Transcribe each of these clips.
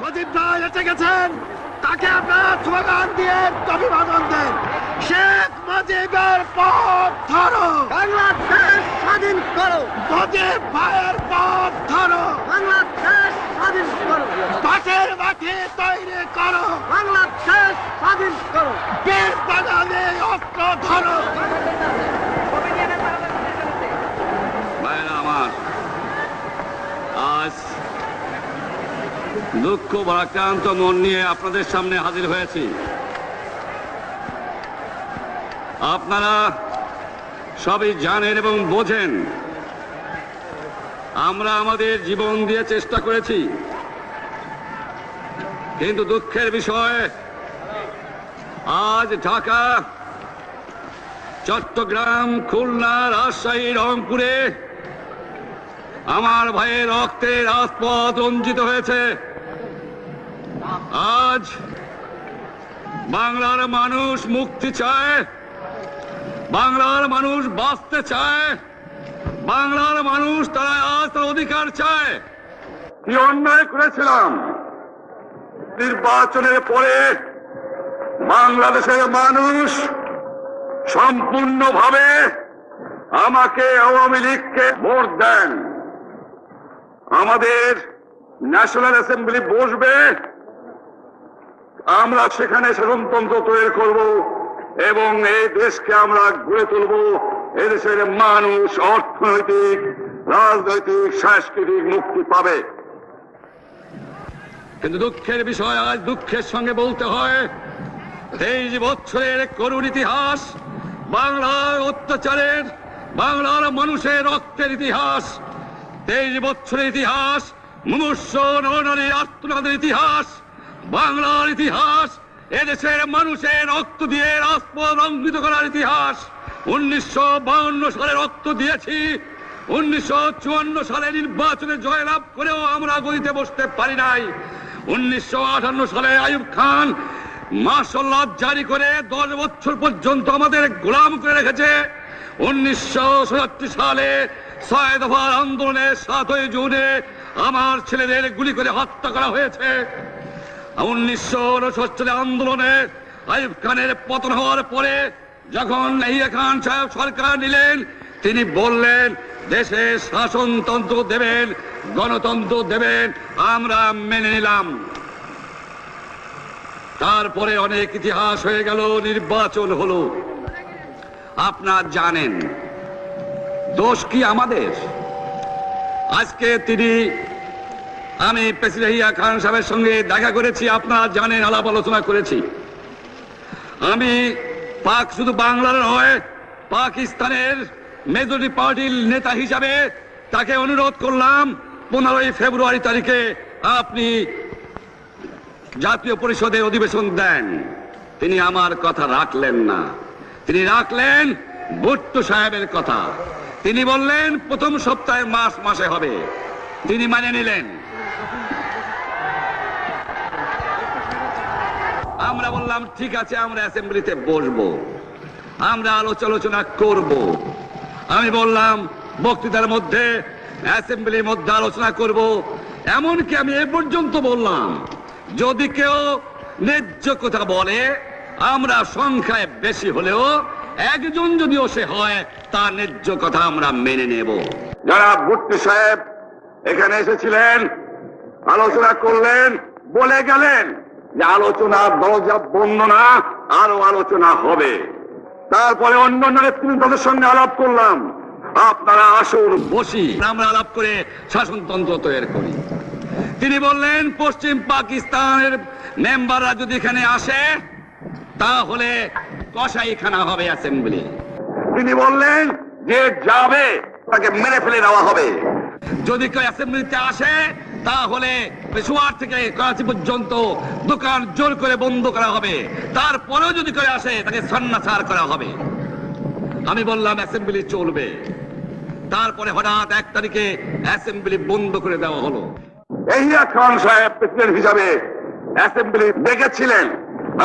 মুজিব ভাই এসে গেছেন, তাকে আপনারা স্লোগান দিয়ে অভিবাদন দেন। শেখ মুজিবের পথ ধরো, বাংলাদেশ স্বাধীন করো, মুজিব ভাইয়ের পথ ধরো, বাংলাদেশ স্বাধীন করো, পাটের মাটি তৈরি করো, বাংলাদেশ স্বাধীন করো, বীর বাঙালি অস্ত্র ধরো। ভাইরা আমার, আজ দুঃখ ভারাক্রান্ত মন নিয়ে আপনাদের সামনে হাজির হয়েছি। আপনারা সবই জানেন এবং বোঝেন আমরা আমাদের জীবন দিয়ে চেষ্টা করেছি, কিন্তু দুঃখের বিষয় আজ ঢাকা, চট্টগ্রাম, খুলনা, রাজশাহী, রংপুরে আমার ভাইয়ের রক্তে রাজপথ রঞ্জিত হয়েছে। আজ বাংলার মানুষ মুক্তি চায়, বাংলার মানুষ বাঁচতে চায়, বাংলার মানুষ তারা আজ তার অধিকার চায়। কি অন্যায় করেছিলাম নির্বাচনের পরে বাংলাদেশের মানুষ সম্পূর্ণভাবে আমাকে আওয়ামী লীগকে ভোট দেন। আমাদের ন্যাশনাল অ্যাসেম্বলি বসবে, আমরা সেখানে শাসনতন্ত্র তৈরি করব এবং এই দেশকে আমরা গড়ে তুলব। এদেশের মানুষ অর্থনৈতিক, রাজনৈতিক, সাংস্কৃতিক মুক্তি পাবে। কিন্তু দুঃখের বিষয়, আজ দুঃখের সঙ্গে বলতে হয় 23 বছরের করুণ ইতিহাস, বাংলার অত্যাচারের, বাংলার মানুষের রক্তের ইতিহাস, 23 বছরের ইতিহাস, মুমূর্ষ নরনারীর আত্মনাদের ইতিহাস, বাংলার ইতিহাস, এদেশের মানুষের রক্ত দিয়ে রাজপথ রঞ্জিত করার ইতিহাস। 1952 সালে রক্ত দিয়েছি, 1954 সালে নির্বাচনে জয়লাভ করেও আমরা গদিতে বসতে পারি নাই। 1958 সালে আইয়ুব খান মার্শাল ল জারি করে 10 বছর পর্যন্ত আমাদের গোলাম করে রেখেছে। 1967 সালে 6 দফার আন্দোলনে 7ই জুনে আমার ছেলেদের গুলি করে হত্যা করা হয়েছে। 1969 সালে আন্দোলনে আইয়ুব খানের পতন হওয়ার পরে যখন ইয়াহিয়া খান সাহেব সরকার নিলেন, তিনি বললেন দেশে শাসনতন্ত্র দেবেন, গণতন্ত্র দেবেন, আমরা মেনে নিলাম। তারপরে অনেক ইতিহাস হয়ে গেল, নির্বাচন হলো। আপনারা জানেন দোষ কি আমাদের? আজকে আমি প্রেসিডেন্ট ইয়াহিয়া খান সাহেবের সঙ্গে দেখা করেছি, আপনারা জানেন, আলাপ আলোচনা করেছি। আমি শুধু বাংলার নয়, পাকিস্তানের মেজরিটি পার্টির নেতা হিসাবে তাকে অনুরোধ করলাম 15 ফেব্রুয়ারি তারিখে আপনি জাতীয় পরিষদের অধিবেশন দেন। তিনি আমার কথা রাখলেন না, তিনি রাখলেন ভুট্টো সাহেবের কথা। তিনি বললেন প্রথম সপ্তাহে মাসে হবে, তিনি মানে নিলেন। আমরা বললাম ঠিক আছে, আমরা অ্যাসেম্বলিতে বসবো, আমরা আলোচনা করব। আমি বললাম বক্তৃতার মধ্যে, অ্যাসেম্বলির মধ্যে আলোচনা করব। এমনকি আমি এ পর্যন্ত বললাম যদি কেউ ন্যায্য কথা বলে, আমরা সংখ্যায় বেশি হলেও একজন যদিও সে হয়, তার ন্যায্য কথা আমরা মেনে নেব। যারা ভুট্টো সাহেব এখানে এসেছিলেন, আলোচনা করলেন, বলে গেলেন যে আলোচনার দরজা বন্ধ না, আরো আলোচনা হবে। তারপরে অন্য নেতৃত্বের সঙ্গে আলাপ করলাম, আপনারা আসুন বসি, আমরা আলাপ করে শাসনতন্ত্র তৈরি করি। তিনি বললেন পশ্চিম পাকিস্তানের মেম্বাররা যদি এখানে আসে তাহলে কসাইখানা হবে অ্যাসেম্বলি। তিনি বললেন যে যাবে তাকে মেরে ফেলে দেওয়া হবে। যদি কেউ অ্যাসেম্বলিতে আসে তাহলে পেশোয়ার থেকে করাচি পর্যন্ত দোকান জোর করে বন্ধ করা হবে, তারপরেও যদি কেউ আসে তাকে সন্ন্যাসার করা হবে। আমি বললাম অ্যাসেম্বলি চলবে। তারপরে হঠাৎ 1 তারিখে অ্যাসেম্বলি বন্ধ করে দেওয়া হলো। ইয়াহিয়া খান সাহেব প্রেসিডেন্ট হিসাবে অ্যাসেম্বলি ডেকেছিলেন,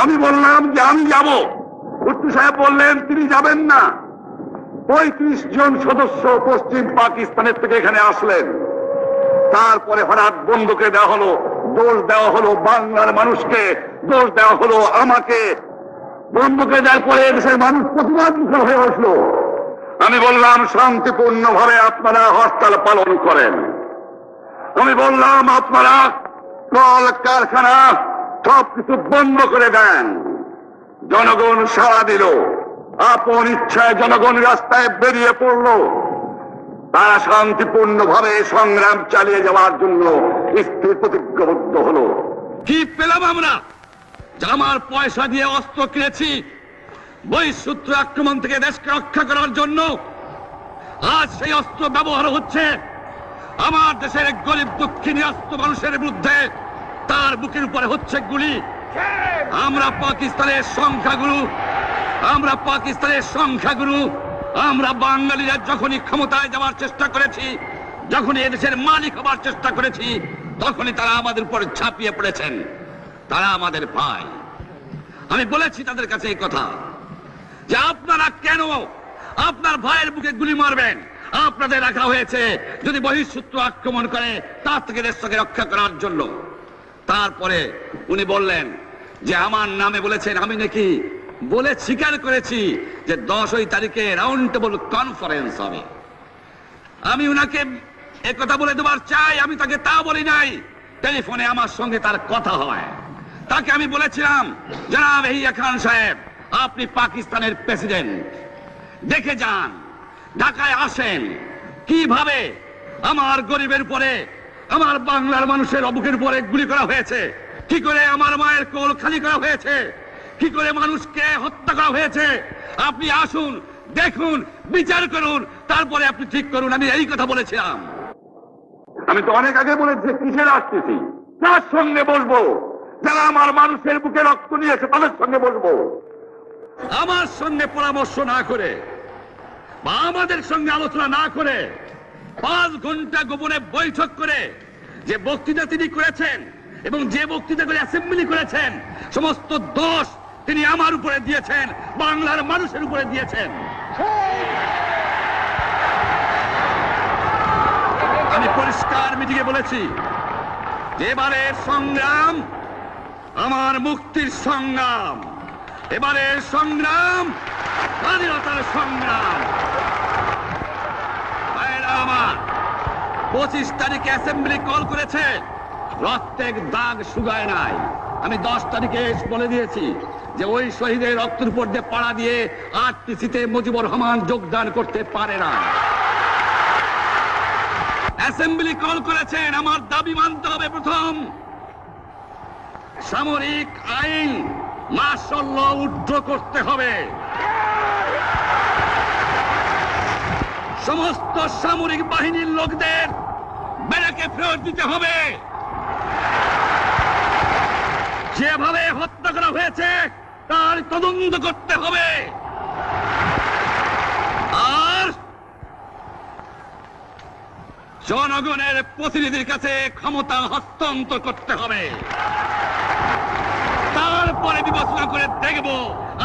আমি বললাম যে আমি যাব। ভুট্টো সাহেব বললেন তিনি যাবেন না। 35 জন সদস্য পশ্চিম পাকিস্তানের থেকে এখানে আসলেন। তারপরে হঠাৎ বন্ধ করে দেওয়া হলো, দোষ দেওয়া হলো বাংলার মানুষকে, দোষ দেওয়া হলো আমাকে। বন্ধুকে দেওয়ার পরে দেশের মানুষ প্রতিবাদ মুখর হয়ে বসলো। আমি বললাম শান্তিপূর্ণভাবে আপনারা হরতাল পালন করেন। আমি বললাম আপনারা কল কারখানা সবকিছু বন্ধ করে দেন। জনগণ সাড়া দিল, আপন ইচ্ছায় জনগণ রাস্তায় বেরিয়ে পড়ল। তারা শান্তিপূর্ণভাবে সংগ্রাম চালিয়ে যাওয়ার জন্য স্থির প্রতিজ্ঞাবদ্ধ হলো। কি পেলাম আমরা? আমার পয়সা দিয়ে অস্ত্র কিনেছি বহিঃশত্রু আক্রমণ থেকে দেশকে রক্ষা করার জন্য। আজ সেই অস্ত্র ব্যবহার হচ্ছে আমার দেশের গরিব দুঃখিনী অস্ত্র মানুষের বিরুদ্ধে। তার বুকের উপরে হচ্ছে গুলি। আমরা পাকিস্তানের সংখ্যাগুরু, আমরা বাঙালিরা যখনই ক্ষমতায় যাওয়ার চেষ্টা করেছি, যখনই এদেশের মালিক হবার চেষ্টা করেছি, তখনই তারা আমাদের উপর ঝাঁপিয়ে পড়েছেন। তারা আমাদের ভাই। আমি বলেছি তাদের কাছে এই কথা যে আপনারা কেন আপনার ভাইয়ের বুকে গুলি মারবেন? আপনাদের রাখা হয়েছে যদি বহিঃশত্রু আক্রমণ করে তার থেকে দেশকে রক্ষা করার জন্য। তারপরে উনি বললেন যে আমার নামে বলেছেন, আমি নাকি বলে স্বীকার করেছি যে 10 তারিখে রাউন্ড টেবল কনফারেন্স হবে। আমি উনাকে একথা বলে দেবার চাই, আমি তাকে তা বলি নাই। টেলিফোনে আমার সঙ্গে তার কথা হয়। তাকে আমি বলেছিলাম, জনাব ইয়াহিয়া খান সাহেব, আপনি পাকিস্তানের প্রেসিডেন্ট, দেখে যান, ঢাকায় আসেন কিভাবে আমার গরিবের উপরে, আমার বাংলার মানুষের বুকের উপরে গুলি করা হয়েছে, কি করে আমার মায়ের কোল খালি করা হয়েছে, কি করে মানুষকে হত্যা করা হয়েছে। আপনি আসুন, দেখুন, বিচার করুন, তারপরে আপনি ঠিক করুন। আমি এই কথা বলেছিলাম। আমি তো অনেক আগে বলেছি কিসের আসতেছি, তার সঙ্গে বসবো, যারা আমার মানুষের বুকে রক্ত নিয়েছে তাদের সঙ্গে বসবো। আমার সঙ্গে পরামর্শ না করে বা আমাদের সঙ্গে আলোচনা না করে 5 ঘন্টা গোপনে বৈঠক করে যে বক্তৃতা তিনি করেছেন এবং যে বক্তৃতাগুলি অ্যাসেম্বলি করেছেন, সমস্ত দোষ তিনি আমার উপরে দিয়েছেন, বাংলার মানুষের উপরে দিয়েছেন। আমি পরিষ্কার মিটিংয়ে বলেছি যে এবারের সংগ্রাম আমার মুক্তির সংগ্রাম, এবারের সংগ্রাম স্বাধীনতার সংগ্রাম। আমার 25 তারিখে অ্যাসেম্বলি কল করেছে, রক্তের দাগ শুকায় নাই। আমি 10 তারিখে বলে দিয়েছি যে ওই শহীদের রক্তের উপর দিয়ে পাড়া দিয়ে আরটিসিতে মুজিবুর রহমান যোগদান করতে পারে না। অ্যাসেম্বলি কল করেছেন, আমার দাবি মানতে হবে। প্রথম, সামরিক আইন মার্শাল ল উড্র করতে হবে। সমস্ত সামরিক বাহিনীর লোকদের ব্যারাকে ফেরত দিতে হবে। যেভাবে হত্যা করা হয়েছে তার তদন্ত করতে হবে। আর জনগণের প্রতিনিধির কাছে ক্ষমতা হস্তান্তর করতে হবে। তারপরে বিবেচনা করে দেখব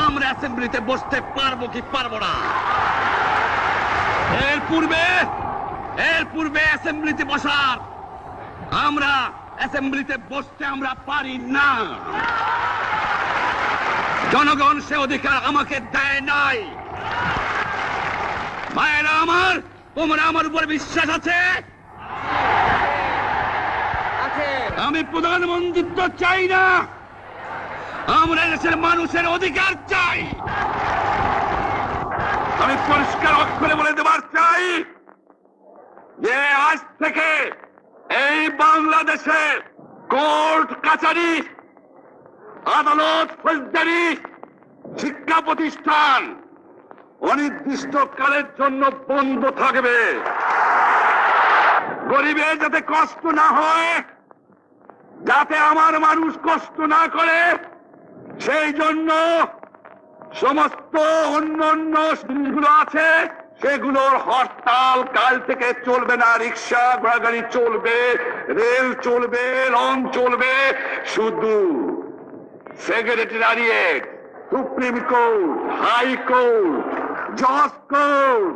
আমরা অ্যাসেম্বলিতে বসতে পারবো কি পারবো না। এর পূর্বে অ্যাসেম্বলিতে বসার, আমরা অ্যাসেম্বলিতে বসতে আমরা পারি না। জনগণ সে অধিকার আমাকে দেয় নাই। ভাইয়েরা আমার, তোমরা আমার উপর বিশ্বাস আছে? আমি প্রধানমন্ত্রিত্ব চাই না, আমরা দেশের মানুষের অধিকার চাই। আমি পরিষ্কার অক্ষরে বলে দেবার চাই যে আজ থেকে এই বাংলাদেশে কোর্ট কাছারি, আদালত, ফৌজদারি, শিক্ষা প্রতিষ্ঠান অনির্দিষ্টকালের জন্য বন্ধ থাকবে। গরিবের যাতে কষ্ট না হয়, যাতে আমার মানুষ কষ্ট না করে, সেই জন্য সমস্ত অন্য জিনিসগুলো আছে সেগুলোর হরতাল কাল থেকে চলবে না। রিক্সা ঘোড়াগাড়ি চলবে, রেল চলবে, লঞ্চ চলবে। শুধু secretariat, supreme court, high court, জজ কোর্ট,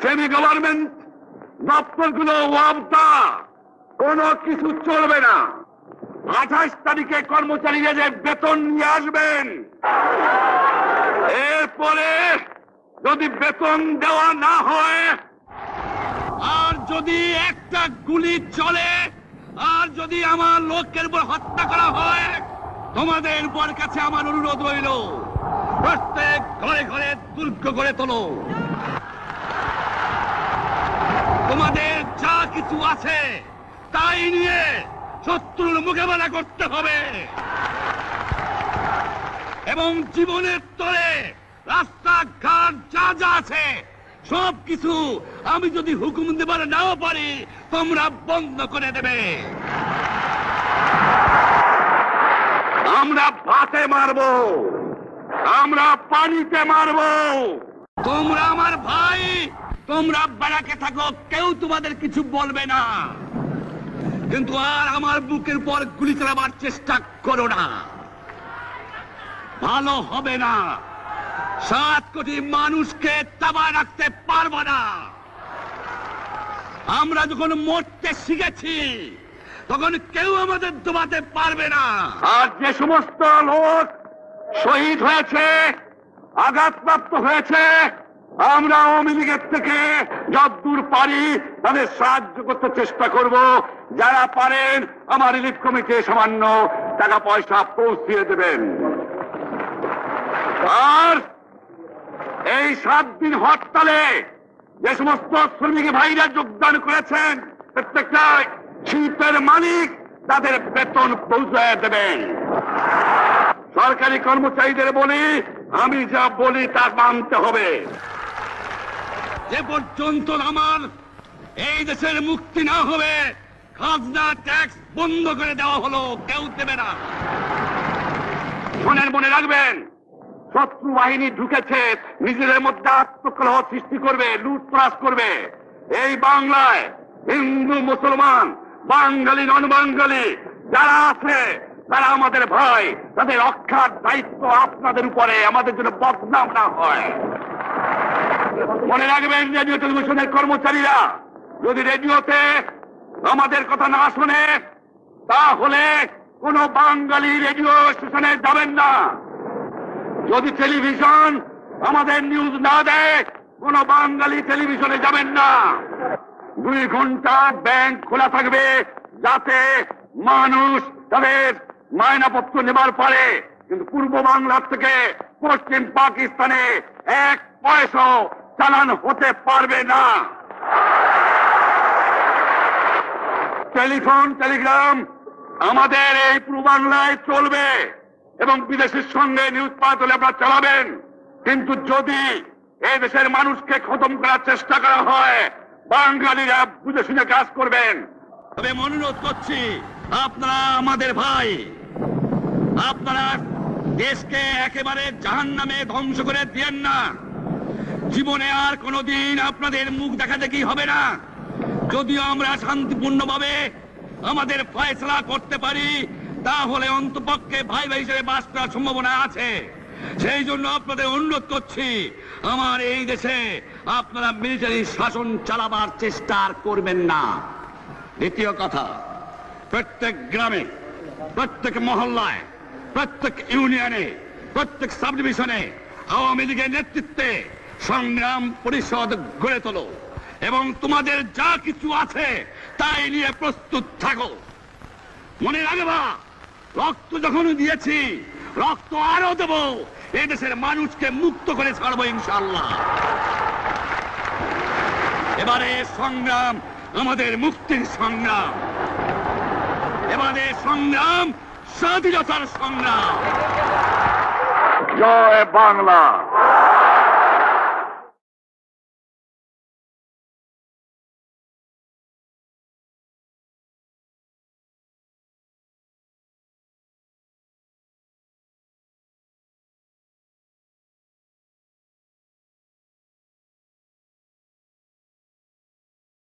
সেমি গভর্নমেন্ট দপ্তরগুলো ওয়াবদা, কোনো কিছু চলবে না। 28 তারিখে কর্মচারীরা যে বেতন নিয়ে আসবেন, এরপরে যদি বেতন দেওয়া না হয়, আর যদি একটা গুলি চলে, আর যদি আমার লোকের উপর হত্যা করা হয়, তোমাদের উপর কাছে আমার অনুরোধ রইল, প্রত্যেক ঘরে ঘরে দুর্গ করে তোলো। তোমাদের যা কিছু আছে তাই নিয়ে শত্রুর মোকাবেলা করতে হবে, এবং জীবনের তরে রাস্তাঘাট যা যা আছে সবকিছু আমি যদি হুকুম দেবার নাও পারি, তোমরা বন্ধ করে দেবে। আমরা ভাতে মারবো, আমরা পানিতে মারবো। তোমরা আমার ভাই, তোমরা বাড়াকে থাকো, কেউ তোমাদের কিছু বলবে না, কিন্তু আর আমার বুকের উপর গুলি চালাবার চেষ্টা করো না, ভালো হবে না। 7 কোটি মানুষকে তাবায় রাখতে পারবো না। আমরা যখন মরতে শিখেছি তখন কেউ আমাদের দবাতে পারবে না। আর যে সমস্ত লোক শহীদ হয়েছে, আঘাতপ্রাপ্ত হয়েছে, আমরা আওয়ামী লীগের থেকে যতদূর পারি তাদের সাহায্য করতে চেষ্টা করব। যারা পারেন আমার রিলিফ কমিটি সামান্য টাকা পয়সা পৌঁছিয়ে দেবেন। আর এই 7 দিন হরতালে যে সমস্ত শ্রমিক ভাইরা যোগদান করেছেন, প্রত্যেকটা শিল্পের মালিক তাদের বেতন পৌঁছায় দেবেন। সরকারি কর্মচারীদের বলি, আমি যা বলি তা মানতে হবে। যে পর্যন্ত আমার এই দেশের মুক্তি না হবে, খাজনা ট্যাক্স বন্ধ করে দেওয়া হলো, কেউ দেবে না। শোনেন, মনে রাখবেন, শত্রু বাহিনী ঢুকেছে, নিজেদের মধ্যে আত্মকলহ সৃষ্টি করবে, লুটতরাজ করবে। এই বাংলায় হিন্দু মুসলমান, বাঙালি নন বাঙালি যারা আছে তারা আমাদের ভাই, তাদের রক্ষার দায়িত্ব আপনাদের উপরে, আমাদের জন্য বদনাম না হয়। মনে রাখবেন, রেডিও টেলিভিশনের কর্মচারীরা যদি রেডিওতে আমাদের কথা না শোনে, তাহলে কোন বাঙালি রেডিও স্টেশনে যাবেন না। যদি টেলিভিশন আমাদের নিউজ না দেয়, কোন বাঙালি টেলিভিশনে যাবেন না। 2 ঘন্টা ব্যাংক খোলা থাকবে, যাতে মানুষ তাদের মায়নাপত্র নেবার পারে, কিন্তু পূর্ব বাংলার থেকে পশ্চিম পাকিস্তানে 1 পয়সাও চালান হতে পারবে না। টেলিফোন টেলিগ্রাম আমাদের এই পূর্ব বাংলায় চলবে, এবং বিদেশের সঙ্গে নিউজ পাঠালে আপনারা চালাবেন, কিন্তু যদি এই দেশের মানুষকে খতম করার চেষ্টা করা হয়, বাঙালিরা বুঝে শুনে কাজ করবেন। তবে অনুরোধ করছি, আপনারা আমাদের ভাই, আপনারা দেশকে একেবারে জাহান্নামে ধ্বংস করে দিয়েন না। জীবনে আর কোনোদিন আপনাদের মুখ দেখা দেখি হবে না। যদিও আমরা শান্তিপূর্ণভাবে আমাদের ফয়সালা করতে পারি, তাহলে অন্তপক্ষে ভাই ভাই হিসেবে বাস করার সম্ভাবনা আছে। সেই জন্য আপনাদের অনুরোধ করছি, আমার এই দেশে আপনারা মিলিটারি শাসন চালাবার চেষ্টা আর করবেন না। দ্বিতীয় কথা, প্রত্যেক গ্রামে, প্রত্যেক মহল্লায়, প্রত্যেক ইউনিয়নে, প্রত্যেক সাব ডিভিশনে আওয়ামী লীগের নেতৃত্বে সংগ্রাম পরিষদ গড়ে তোলো, এবং তোমাদের যা কিছু আছে তাই নিয়ে প্রস্তুত থাকো। মনে রাখবা, রক্ত যখন দিয়েছি, রক্ত আরো দেব, এই দেশের মানুষকে মুক্ত করে ছাড়বো ইনশাআল্লাহ। এবারে সংগ্রাম আমাদের মুক্তির সংগ্রাম, এবারে সংগ্রাম স্বাধীনতার সংগ্রাম। জয় বাংলা।